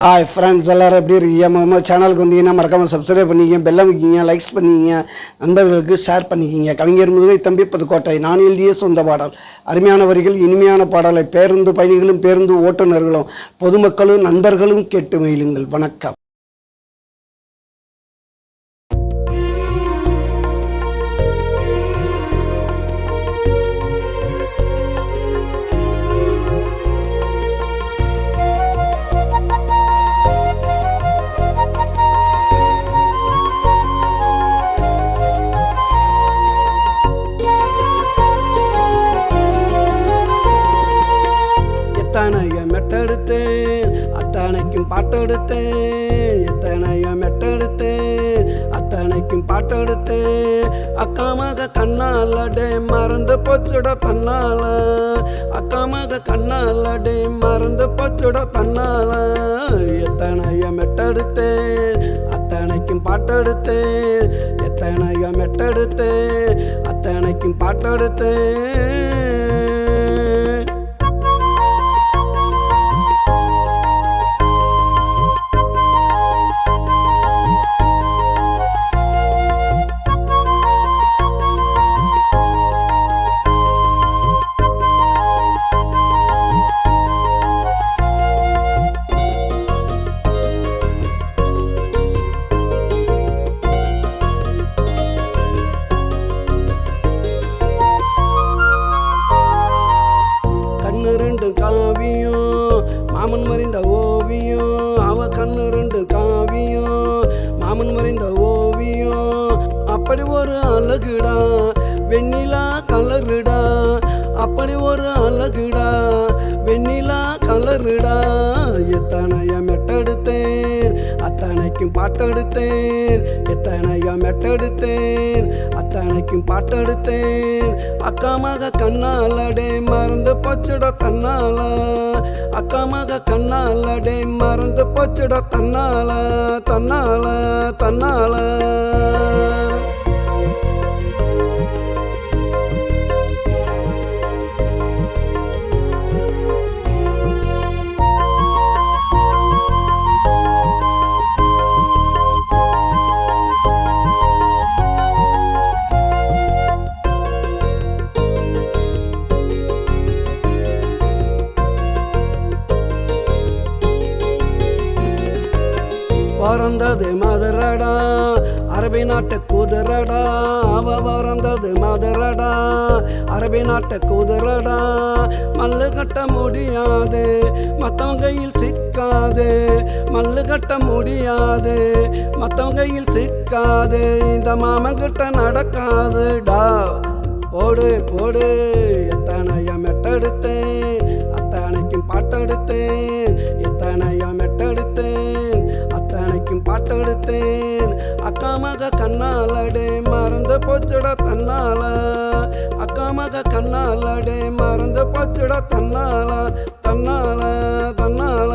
Hi friends, எல்லோரும் எப்படி இருக்கீங்க? நம்ம சேனலுக்கு வந்தீங்கன்னா மறக்காமல் சப்ஸ்கிரைப் பண்ணிக்கிங்க, பெல்லம் வைக்கிங்க, லைக்ஸ் பண்ணிக்கிங்க, நண்பர்களுக்கு ஷேர் பண்ணிக்கிங்க. கவிஞர் முதுகை தம்பி புதுக்கோட்டை. நான் எழுதிய சொந்த பாடல். அருமையான வரிகள், இனிமையான பாடலை பேருந்து பயணிகளும் பேருந்து ஓட்டுநர்களும் பொதுமக்களும் நண்பர்களும் கேட்டு மகிழுங்கள். வணக்கம். எத்தனைய மெட்டெடுத்தேன் அத்தனைக்கும் பாட்டெடுத்தேன், எத்தனைய மெட்டெடுத்தேன் அத்தனைக்கும் பாட்டெடுத்தேன். அக்காமாக கண்ணாலடே மறந்து போச்சுட தன்னால, அக்காமாக கண்ணாலடே மறந்து போச்சுட தன்னால. எத்தனைய மெட்டெடுத்தேன் அத்தனைக்கும் பாட்டெடுத்தேன், எத்தனைய மெட்டெடுத்தேன் அத்தனைக்கும் பாட்டெடுத்தேன். கண்ணு ரெண்டு காவியம் மாமன் மறைந்த ஓவியம், அவ கண்ணு ரெண்டு காவியம் மாமன் மறைந்த ஓவியம். அப்படி ஒரு அழகுடா வெண்ணிலா கலருடா, அப்படி ஒரு அழகுடா வெண்ணிலா கலருடா. எத்தனைய மெட்டெடுத்தேன் அத்தனைக்கும் பாட்டெடுத்தேன், எத்தனைய மெட்டெடுத்தேன் அத்தனைக்கும் பாட்டெடுத்தேன். அக்காமாக கண்ணாலடே மறந்து போச்சுட தன்னால, அக்காமாக கண்ணாலடே மறந்து போச்சுட தன்னால தன்னால தன்னால. பறந்தது மதுரடா அரபி நாட்டு குதிரடா, அவ பறந்தது மதுரடா அரபி நாட்டு குதிரடா. மல்லு கட்ட முடியாது மத்தவங்க கையில் சிக்காது, மல்லு கட்ட முடியாது மத்தவங்க கையில் சிக்காது. இந்த மாமன் கிட்ட நடக்காதுடா, போடு போடு. எத்தனைய மெட்டெடுத்தேன் அத்தனைக்கும் பாட்டெடுத்தேன், எத்தனைய மெட்டெடுத்தேன் அத்தனைக்கும் பாட்டெடுத்தேன். அக்காமாக கண்ணாலடே மறந்து போச்சுட தன்னால, அக்காமாக கண்ணாலடே மறந்து போச்சுட தன்னால தன்னால தன்னால.